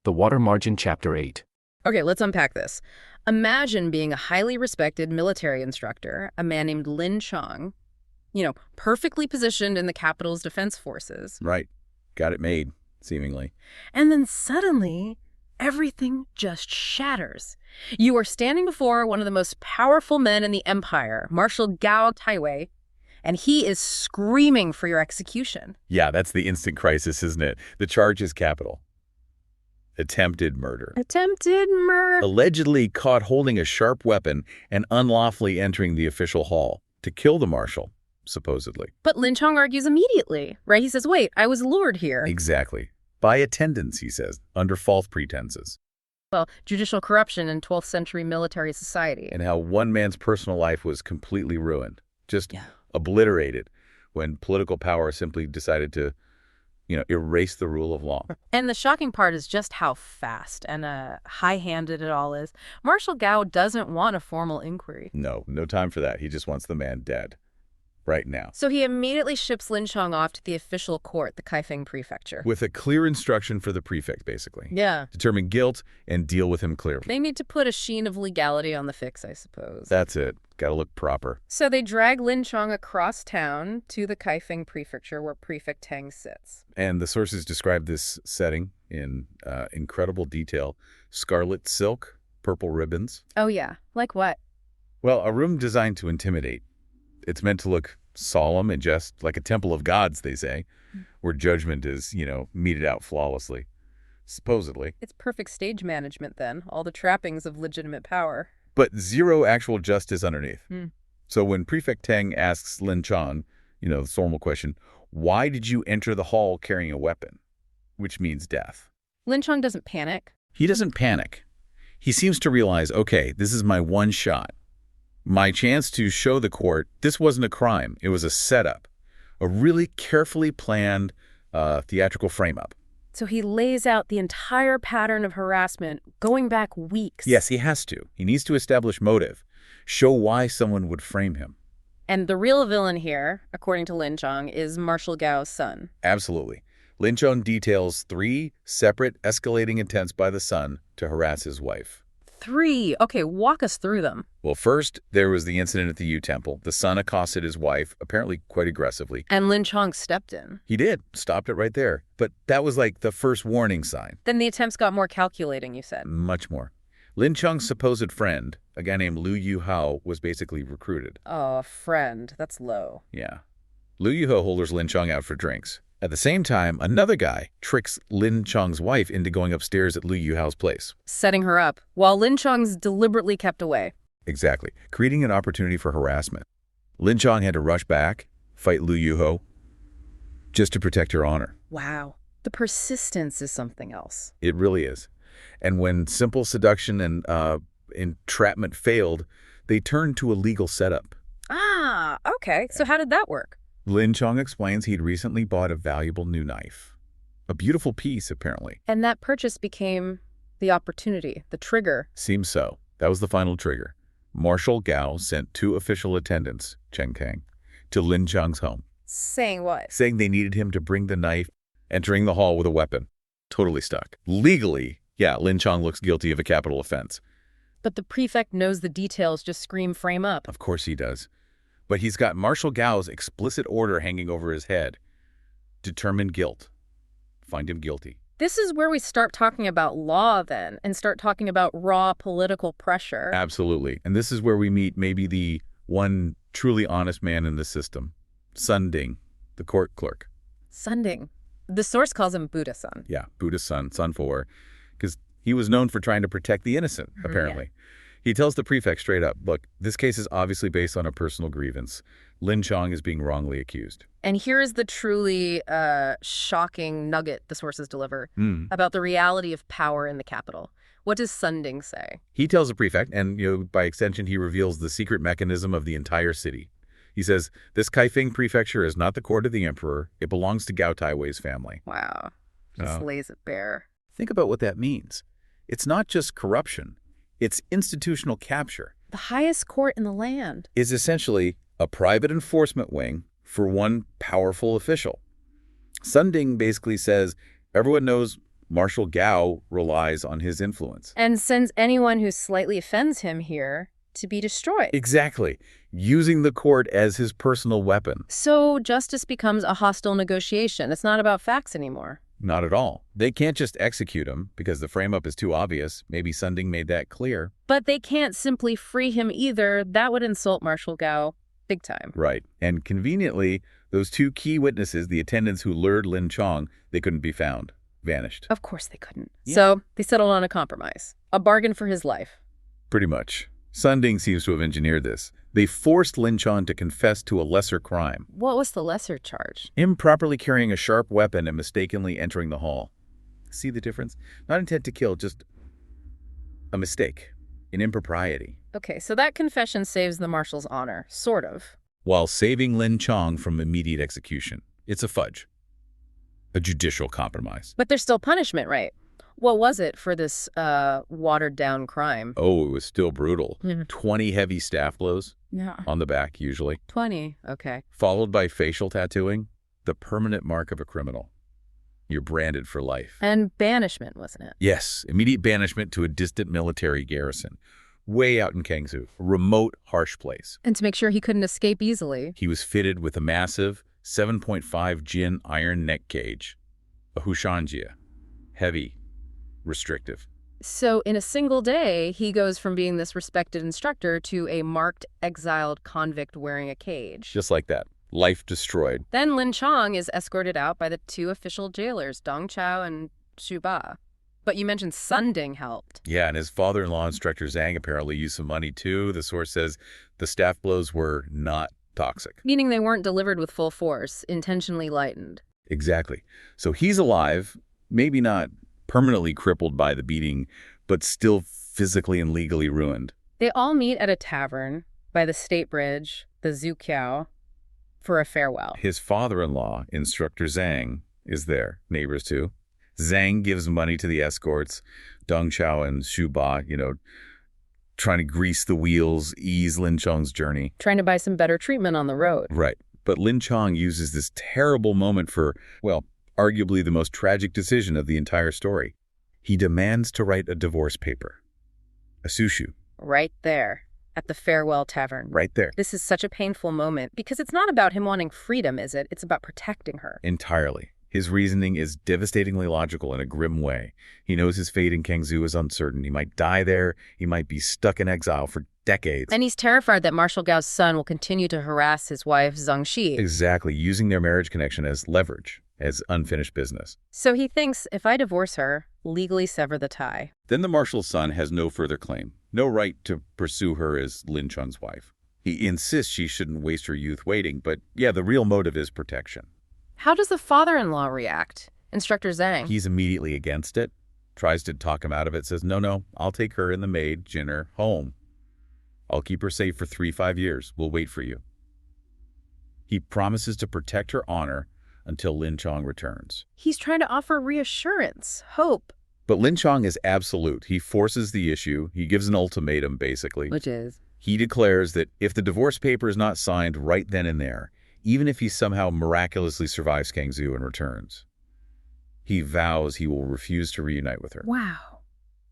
The Water Margin, Chapter 8. Okay, let's unpack this. Imagine being a highly respected military instructor, a man named Lin Chong, perfectly positioned in the capital's defense forces. Right. Got it made, seemingly. And then suddenly, everything just shatters. You are standing before one of the most powerful men in the empire, Marshal Gao Taiwei, and he is screaming for your execution. Yeah, that's the instant crisis, isn't it? The charge is capital. Attempted murder. Attempted murder. Allegedly caught holding a sharp weapon and unlawfully entering the official hall to kill the marshal, supposedly. But Lin Chong argues immediately, right? He says, wait, I was lured here. Exactly. By attendants, he says, under false pretenses. Well, judicial corruption in 12th century military society. And how one man's personal life was completely ruined, just obliterated, when political power simply decided to erase the rule of law. And the shocking part is just how fast and high-handed it all is. Marshal Gao doesn't want a formal inquiry. No time for that. He just wants the man dead. Right now. So he immediately ships Lin Chong off to the official court, the Kaifeng prefecture. With a clear instruction for the prefect, basically. Yeah. Determine guilt and deal with him clearly. They need to put a sheen of legality on the fix, I suppose. That's it. Gotta look proper. So they drag Lin Chong across town to the Kaifeng prefecture where Prefect Tang sits. And the sources describe this setting in incredible detail. Scarlet silk, purple ribbons. Oh yeah, like what? Well, a room designed to intimidate. It's meant to look solemn and just like a temple of gods, they say, where judgment is, meted out flawlessly, supposedly. It's perfect stage management then, all the trappings of legitimate power. But zero actual justice underneath. So when Prefect Tang asks Lin Chong, the formal question, why did you enter the hall carrying a weapon? Which means death. Lin Chong doesn't panic. He doesn't panic. He seems to realize, okay, this is my one shot. My chance to show the court this wasn't a crime. It was a setup, a really carefully planned theatrical frame-up. So he lays out the entire pattern of harassment going back weeks. Yes, he has to. He needs to establish motive, show why someone would frame him. And the real villain here, according to Lin Chong, is Marshal Gao's son. Absolutely. Lin Chong details 3 separate escalating attempts by the son to harass his wife. 3. Okay, walk us through them. Well, first, there was the incident at the Yu Temple. The son accosted his wife, apparently quite aggressively. And Lin Chong stepped in. He did. Stopped it right there. But that was like the first warning sign. Then the attempts got more calculating, you said. Much more. Lin Chong's supposed friend, a guy named Liu Yuhao, was basically recruited. Oh, a friend. That's low. Yeah. Liu Yuhao holders Lin Chong out for drinks. At the same time, another guy tricks Lin Chong's wife into going upstairs at Liu Yuhao's place. Setting her up, while Lin Chong's deliberately kept away. Exactly. Creating an opportunity for harassment. Lin Chong had to rush back, fight Liu Yuhao, just to protect her honor. Wow. The persistence is something else. It really is. And when simple seduction and entrapment failed, they turned to a legal setup. Ah, okay. So how did that work? Lin Chong explains he'd recently bought a valuable new knife. A beautiful piece, apparently. And that purchase became the opportunity, the trigger. Seems so. That was the final trigger. Marshal Gao sent 2 official attendants, Chen Kang, to Lin Chong's home. Saying what? Saying they needed him to bring the knife, entering the hall with a weapon. Totally stuck. Legally, yeah, Lin Chong looks guilty of a capital offense. But the prefect knows the details just scream frame up. Of course he does. But he's got Marshal Gao's explicit order hanging over his head. Determine guilt. Find him guilty. This is where we start talking about law then, and start talking about raw political pressure. Absolutely. And this is where we meet maybe the one truly honest man in the system. Sun Ding, the court clerk. Sun Ding. The source calls him Buddha-san. Yeah, Buddha's son, Sun 4, because he was known for trying to protect the innocent, apparently. Yeah. He tells the prefect straight up, look, this case is obviously based on a personal grievance. Lin Chong is being wrongly accused. And here is the truly shocking nugget the sources deliver about the reality of power in the capital. What does Sun Ding say? He tells the prefect, and by extension, he reveals the secret mechanism of the entire city. He says, this Kaifeng prefecture is not the court of the emperor. It belongs to Gao Taiwei's family. Wow. Just lays it bare. Think about what that means. It's not just corruption. It's institutional capture. The highest court in the land is essentially a private enforcement wing for one powerful official. Sun Ding basically says everyone knows Marshal Gao relies on his influence. And sends anyone who slightly offends him here to be destroyed. Exactly. Using the court as his personal weapon. So justice becomes a hostile negotiation. It's not about facts anymore. Not at all. They can't just execute him because the frame-up is too obvious. Maybe Sunding made that clear. But they can't simply free him either. That would insult Marshal Gao big time. Right. And conveniently, those two key witnesses, the attendants who lured Lin Chong, they couldn't be found. Vanished. Of course they couldn't. Yeah. So they settled on a compromise. A bargain for his life. Pretty much. Sunding seems to have engineered this. They forced Lin Chong to confess to a lesser crime. What was the lesser charge? Improperly carrying a sharp weapon and mistakenly entering the hall. See the difference? Not intent to kill, just a mistake, an impropriety. Okay, so that confession saves the marshal's honor, sort of. While saving Lin Chong from immediate execution. It's a fudge. A judicial compromise. But there's still punishment, right? What was it for this watered-down crime? Oh, it was still brutal. Mhm. 20 heavy staff blows Yeah. on the back, usually. 20, okay. Followed by facial tattooing, the permanent mark of a criminal. You're branded for life. And banishment, wasn't it? Yes, immediate banishment to a distant military garrison. Way out in Kangsu, a remote, harsh place. And to make sure he couldn't escape easily. He was fitted with a massive 7.5 Jin iron neck cage. A Hushanjia. Heavy. Restrictive. So in a single day, he goes from being this respected instructor to a marked, exiled convict wearing a cage. Just like that. Life destroyed. Then Lin Chong is escorted out by the two official jailers, Dong Chao and Xu Ba. But you mentioned Sunding helped. Yeah, and his father-in-law, Instructor Zhang, apparently used some money too. The source says the staff blows were not toxic. Meaning they weren't delivered with full force, intentionally lightened. Exactly. So he's alive, maybe not permanently crippled by the beating, but still physically and legally ruined. They all meet at a tavern by the State Bridge, the Zuqiao, for a farewell. His father-in-law, Instructor Zhang, is there, neighbors too. Zhang gives money to the escorts, Dong Chao and Xu Ba, trying to grease the wheels, ease Lin Chong's journey. Trying to buy some better treatment on the road. Right. But Lin Chong uses this terrible moment for, well, arguably the most tragic decision of the entire story. He demands to write a divorce paper. A sushu. Right there, at the farewell tavern. Right there. This is such a painful moment because it's not about him wanting freedom, is it? It's about protecting her. Entirely. His reasoning is devastatingly logical in a grim way. He knows his fate in Kangsu is uncertain. He might die there. He might be stuck in exile for decades. And he's terrified that Marshal Gao's son will continue to harass his wife, Zhang Shi. Exactly, using their marriage connection as leverage, as unfinished business. So he thinks, if I divorce her, legally sever the tie. Then the marshal's son has no further claim, no right to pursue her as Lin Chong's wife. He insists she shouldn't waste her youth waiting, but yeah, the real motive is protection. How does the father-in-law react? Instructor Zhang. He's immediately against it, tries to talk him out of it, says, no, I'll take her and the maid, Jinner, home. I'll keep her safe for 3-5 years. We'll wait for you. He promises to protect her honor until Lin Chong returns. He's trying to offer reassurance, hope. But Lin Chong is absolute. He forces the issue. He gives an ultimatum, basically. Which is? He declares that if the divorce paper is not signed right then and there, even if he somehow miraculously survives Kangsu and returns, he vows he will refuse to reunite with her. Wow.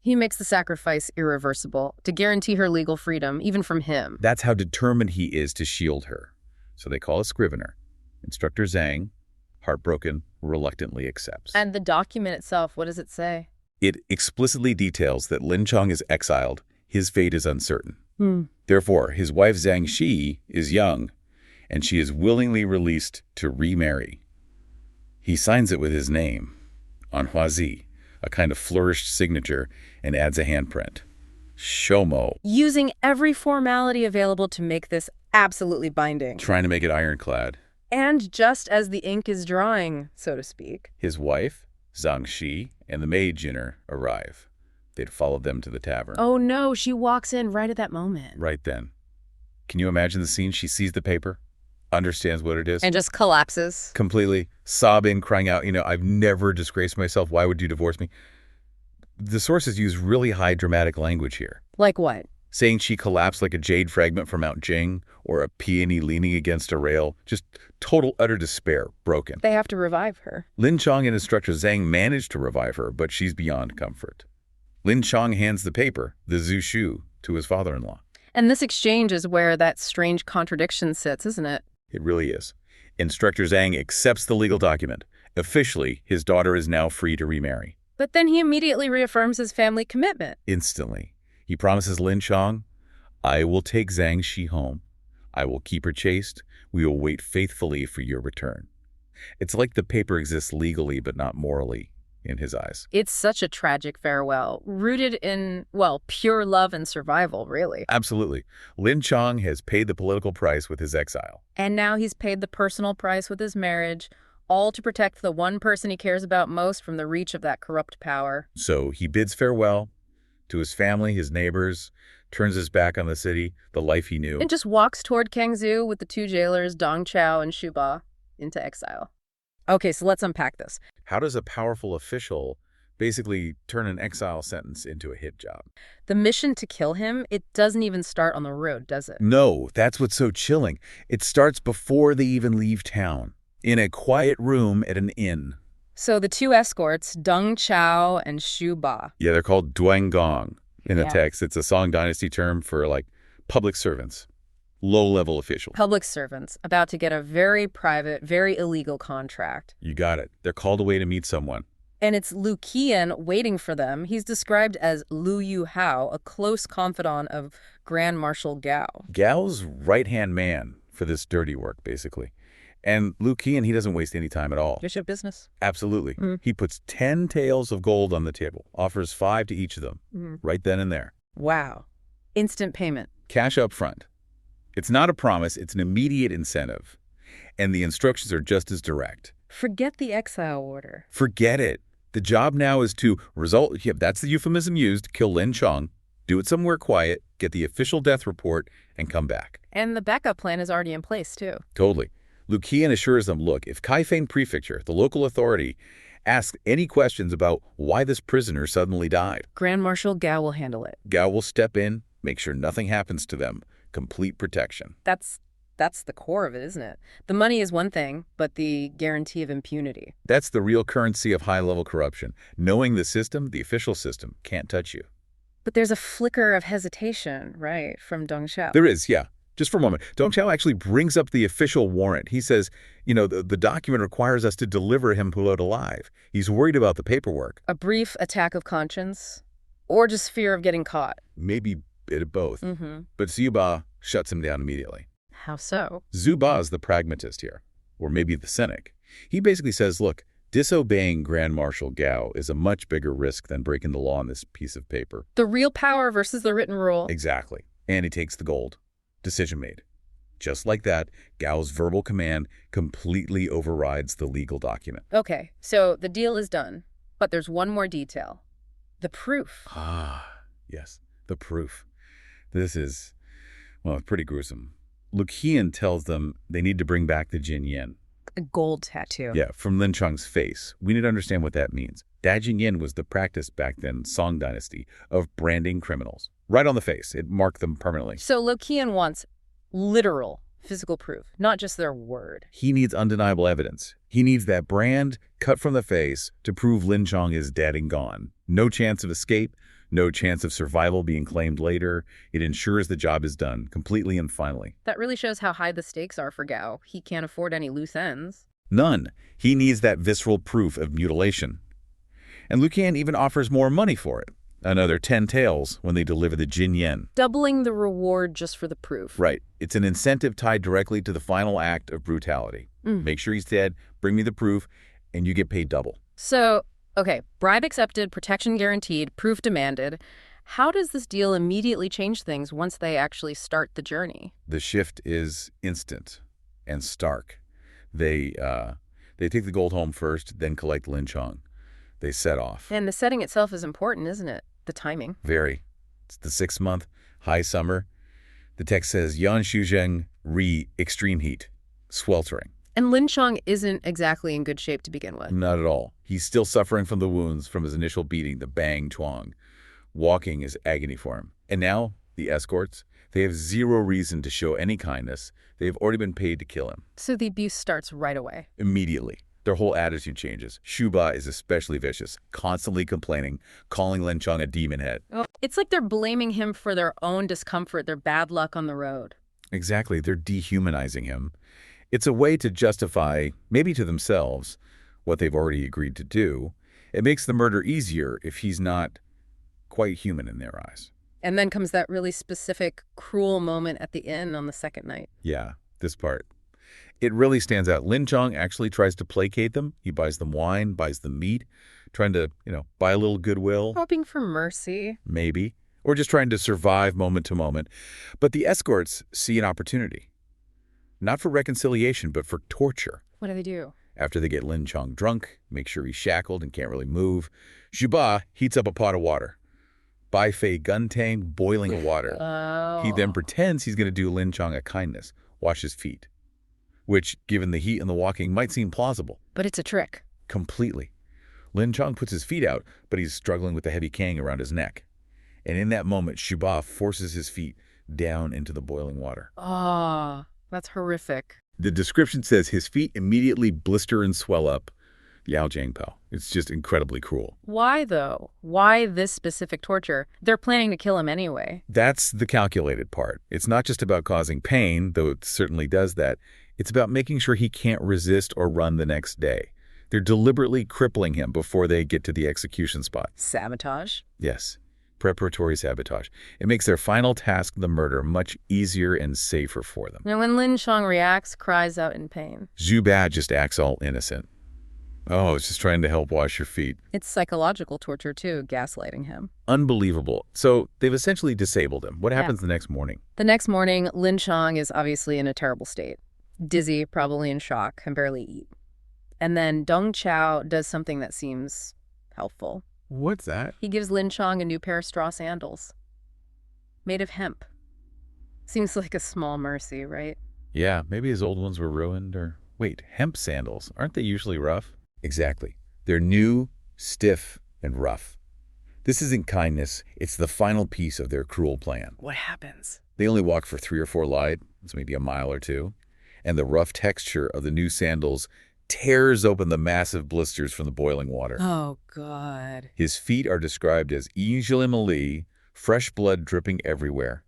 He makes the sacrifice irreversible to guarantee her legal freedom, even from him. That's how determined he is to shield her. So they call a scrivener. Instructor Zhang, heartbroken, reluctantly accepts. And the document itself, what does it say? It explicitly details that Lin Chong is exiled. His fate is uncertain. Therefore, his wife Zhang Shi is young, and she is willingly released to remarry. He signs it with his name, on Huazi, a kind of flourished signature, and adds a handprint. Shomo. Using every formality available to make this absolutely binding. Trying to make it ironclad. And just as the ink is drying, so to speak. His wife, Zhang Shi, and the maid Jinner arrive. They'd followed them to the tavern. Oh no, she walks in right at that moment. Right then. Can you imagine the scene? She sees the paper, understands what it is. And just collapses. Completely sobbing, crying out, I've never disgraced myself. Why would you divorce me? The sources use really high dramatic language here. Like what? saying she collapsed like a jade fragment from Mount Jing or a peony leaning against a rail. Just total, utter despair, broken. They have to revive her. Lin Chong and instructor Zhang manage to revive her, but she's beyond comfort. Lin Chong hands the paper, the Zhu Shu, to his father-in-law. And this exchange is where that strange contradiction sits, isn't it? It really is. Instructor Zhang accepts the legal document. Officially, his daughter is now free to remarry. But then he immediately reaffirms his family commitment. Instantly. He promises Lin Chong, I will take Zhang Shi home. I will keep her chaste. We will wait faithfully for your return. It's like the paper exists legally but not morally in his eyes. It's such a tragic farewell, rooted in, well, pure love and survival, really. Absolutely. Lin Chong has paid the political price with his exile. And now he's paid the personal price with his marriage, all to protect the one person he cares about most from the reach of that corrupt power. So he bids farewell to his family, his neighbors, turns his back on the city, the life he knew. And just walks toward Kangzhou with the two jailers, Dong Chao and Shu Ba, into exile. Okay, so let's unpack this. How does a powerful official basically turn an exile sentence into a hit job? The mission to kill him, it doesn't even start on the road, does it? No, that's what's so chilling. It starts before they even leave town, in a quiet room at an inn. So the two escorts, Dong Chao and Shu Ba. Yeah, they're called duanggong in the Yeah. text. It's a Song Dynasty term for, like, public servants, low-level officials. Public servants, about to get a very private, very illegal contract. You got it. They're called away to meet someone. And it's Lu Qian waiting for them. He's described as Lu Yu Hao, a close confidant of Grand Marshal Gao. Gao's right-hand man for this dirty work, basically. And Lu Qian, he doesn't waste any time at all. Bishop business. Absolutely. He puts 10 taels of gold on the table, offers 5 to each of them, right then and there. Wow. Instant payment. Cash up front. It's not a promise, it's an immediate incentive. And the instructions are just as direct. Forget the exile order. Forget it. The job now is to that's the euphemism used, kill Lin Chong, do it somewhere quiet, get the official death report, and come back. And the backup plan is already in place, too. Totally. Lu Qian assures them, look, if Kaifeng Prefecture, the local authority, asks any questions about why this prisoner suddenly died, Grand Marshal Gao will handle it. Gao will step in, make sure nothing happens to them. Complete protection. That's the core of it, isn't it? The money is one thing, but the guarantee of impunity. That's the real currency of high-level corruption. Knowing the system, the official system, can't touch you. But there's a flicker of hesitation, right, from Dong Chao. There is, yeah. Just for a moment. Dong Chao actually brings up the official warrant. He says, the document requires us to deliver him Pulot alive. He's worried about the paperwork. A brief attack of conscience, or just fear of getting caught. Maybe a bit of both. But Zhu Ba shuts him down immediately. How so? Zhu Ba is the pragmatist here, or maybe the cynic. He basically says, look, disobeying Grand Marshal Gao is a much bigger risk than breaking the law on this piece of paper. The real power versus the written rule. Exactly. And he takes the gold. Decision made. Just like that, Gao's verbal command completely overrides the legal document. Okay, so the deal is done. But there's one more detail. The proof. Ah, yes, the proof. This is, well, pretty gruesome. Lu Qian tells them they need to bring back the Jin Yen. A gold tattoo. Yeah, from Lin Chong's face. We need to understand what that means. Da Jin Yen was the practice back then, Song Dynasty, of branding criminals. Right on the face. It marked them permanently. So Lu Qian wants literal physical proof, not just their word. He needs undeniable evidence. He needs that brand cut from the face to prove Lin Chong is dead and gone. No chance of escape, no chance of survival being claimed later. It ensures the job is done, completely and finally. That really shows how high the stakes are for Gao. He can't afford any loose ends. None. He needs that visceral proof of mutilation. And Lu Qian even offers more money for it. Another 10 taels when they deliver the Jin Yen. Doubling the reward just for the proof. Right. It's an incentive tied directly to the final act of brutality. Make sure he's dead, bring me the proof, and you get paid double. So, okay, bribe accepted, protection guaranteed, proof demanded. How does this deal immediately change things once they actually start the journey? The shift is instant and stark. They take the gold home first, then collect Lin Chong. They set off. And the setting itself is important, isn't it? The timing. Very. It's the 6th month, high summer. The text says, Yan Shuzheng extreme heat, sweltering. And Lin Chong isn't exactly in good shape to begin with. Not at all. He's still suffering from the wounds from his initial beating, the bang tuang. Walking is agony for him. And now, the escorts, they have zero reason to show any kindness. They've already been paid to kill him. So the abuse starts right away. Immediately. Their whole attitude changes. Shuba is especially vicious, constantly complaining, calling Lin Chong a demon head. Oh, it's like they're blaming him for their own discomfort, their bad luck on the road. Exactly. They're dehumanizing him. It's a way to justify, maybe to themselves, what they've already agreed to do. It makes the murder easier if he's not quite human in their eyes. And then comes that really specific, cruel moment at the inn on the second night. Yeah, this part. It really stands out. Lin Chong actually tries to placate them. He buys them wine, buys them meat, trying to, buy a little goodwill. Hoping for mercy. Maybe. Or just trying to survive moment to moment. But the escorts see an opportunity. Not for reconciliation, but for torture. What do they do? After they get Lin Chong drunk, make sure he's shackled and can't really move, Juba heats up a pot of water. Bai Fei Guntang boiling water. Oh. He then pretends he's going to do Lin Chong a kindness, wash his feet. Which, given the heat and the walking, might seem plausible. But it's a trick. Completely. Lin Chong puts his feet out, but he's struggling with the heavy kang around his neck. And in that moment, Shuba forces his feet down into the boiling water. Oh, that's horrific. The description says his feet immediately blister and swell up. Yao Jiangpao. It's just incredibly cruel. Why, though? Why this specific torture? They're planning to kill him anyway. That's the calculated part. It's not just about causing pain, though it certainly does that. It's about making sure he can't resist or run the next day. They're deliberately crippling him before they get to the execution spot. Sabotage? Yes. Preparatory sabotage. It makes their final task, the murder, much easier and safer for them. Now, when Lin Chong reacts, cries out in pain. Zhu Ba just acts all innocent. Oh, it's just trying to help wash your feet. It's psychological torture, too, gaslighting him. Unbelievable. So they've essentially disabled him. What happens the next morning? The next morning, Lin Chong is obviously in a terrible state. Dizzy, probably in shock, can barely eat. And then Dong Chao does something that seems helpful. What's that? He gives Lin Chong a new pair of straw sandals. Made of hemp. Seems like a small mercy, right? Yeah, maybe his old ones were ruined or... Wait, hemp sandals, aren't they usually rough? Exactly. They're new, stiff, and rough. This isn't kindness. It's the final piece of their cruel plan. What happens? They only walk for 3 or 4 li, it's maybe a mile or 2, and the rough texture of the new sandals tears open the massive blisters from the boiling water. Oh, God. His feet are described as Li, fresh blood dripping everywhere.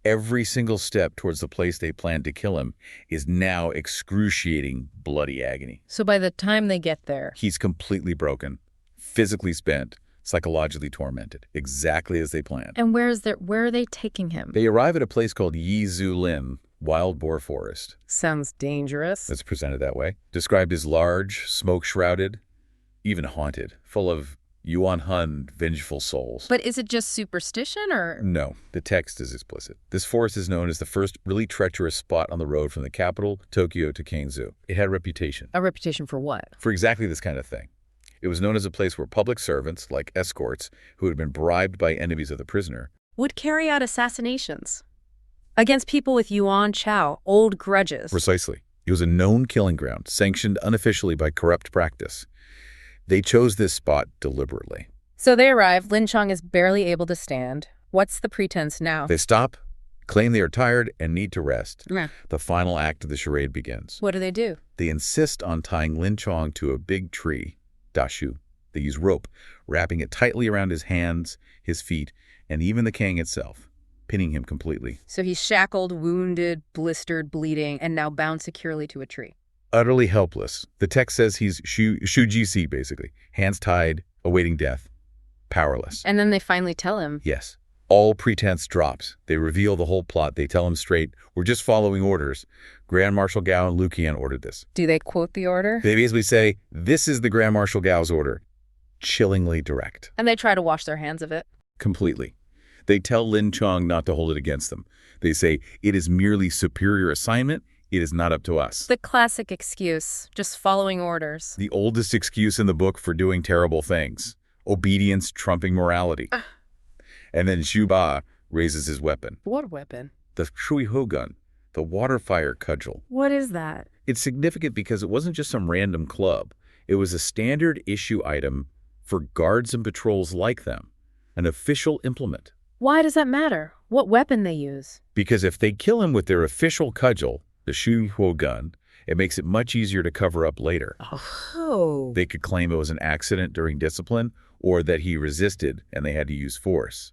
Every single step towards the place they planned to kill him is now excruciating, bloody agony. So by the time they get there... He's completely broken, physically spent, psychologically tormented, exactly as they planned. And where are they taking him? They arrive at a place called Yizulin, Wild Boar Forest. Sounds dangerous. It's presented that way. Described as large, smoke-shrouded, even haunted, full of Yuan Hun vengeful souls. But is it just superstition or...? No, the text is explicit. This forest is known as the first really treacherous spot on the road from the capital, Tokyo, to Kangzhou. It had a reputation. A reputation for what? For exactly this kind of thing. It was known as a place where public servants, like escorts, who had been bribed by enemies of the prisoner, would carry out assassinations against people with Yuan Chao, old grudges. Precisely. It was a known killing ground, sanctioned unofficially by corrupt practice. They chose this spot deliberately. So they arrive. Lin Chong is barely able to stand. What's the pretense now? They stop, claim they are tired, and need to rest. Yeah. The final act of the charade begins. What do? They insist on tying Lin Chong to a big tree, dashu. They use rope, wrapping it tightly around his hands, his feet, and even the kang itself, pinning him completely. So he's shackled, wounded, blistered, bleeding, and now bound securely to a tree. Utterly helpless. The text says he's shujisi, basically. Hands tied, awaiting death. Powerless. And then they finally tell him. Yes. All pretense drops. They reveal the whole plot. They tell him straight, we're just following orders. Grand Marshal Gao and Luqian ordered this. Do they quote the order? They basically say, this is the Grand Marshal Gao's order. Chillingly direct. And they try to wash their hands of it. Completely. They tell Lin Chong not to hold it against them. They say, it is merely superior assignment. It is not up to us. The classic excuse, just following orders. The oldest excuse in the book for doing terrible things. Obedience trumping morality. And then Zhu Ba raises his weapon. What weapon? The Shui Ho gun, the water fire cudgel. What is that? It's significant because it wasn't just some random club. It was a standard issue item for guards and patrols like them, an official implement. Why does that matter? What weapon they use? Because if they kill him with their official cudgel, the Shuhuo gun, it makes it much easier to cover up later. Oh. They could claim it was an accident during discipline or that he resisted and they had to use force.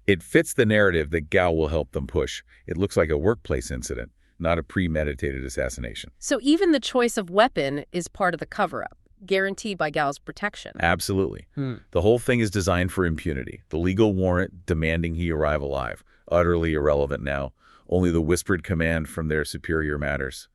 It fits the narrative that Gao will help them push. It looks like a workplace incident, not a premeditated assassination. So even the choice of weapon is part of the cover-up, guaranteed by Gao's protection. Absolutely. The whole thing is designed for impunity. The legal warrant demanding he arrive alive. Utterly irrelevant now. Only the whispered command from their superior matters.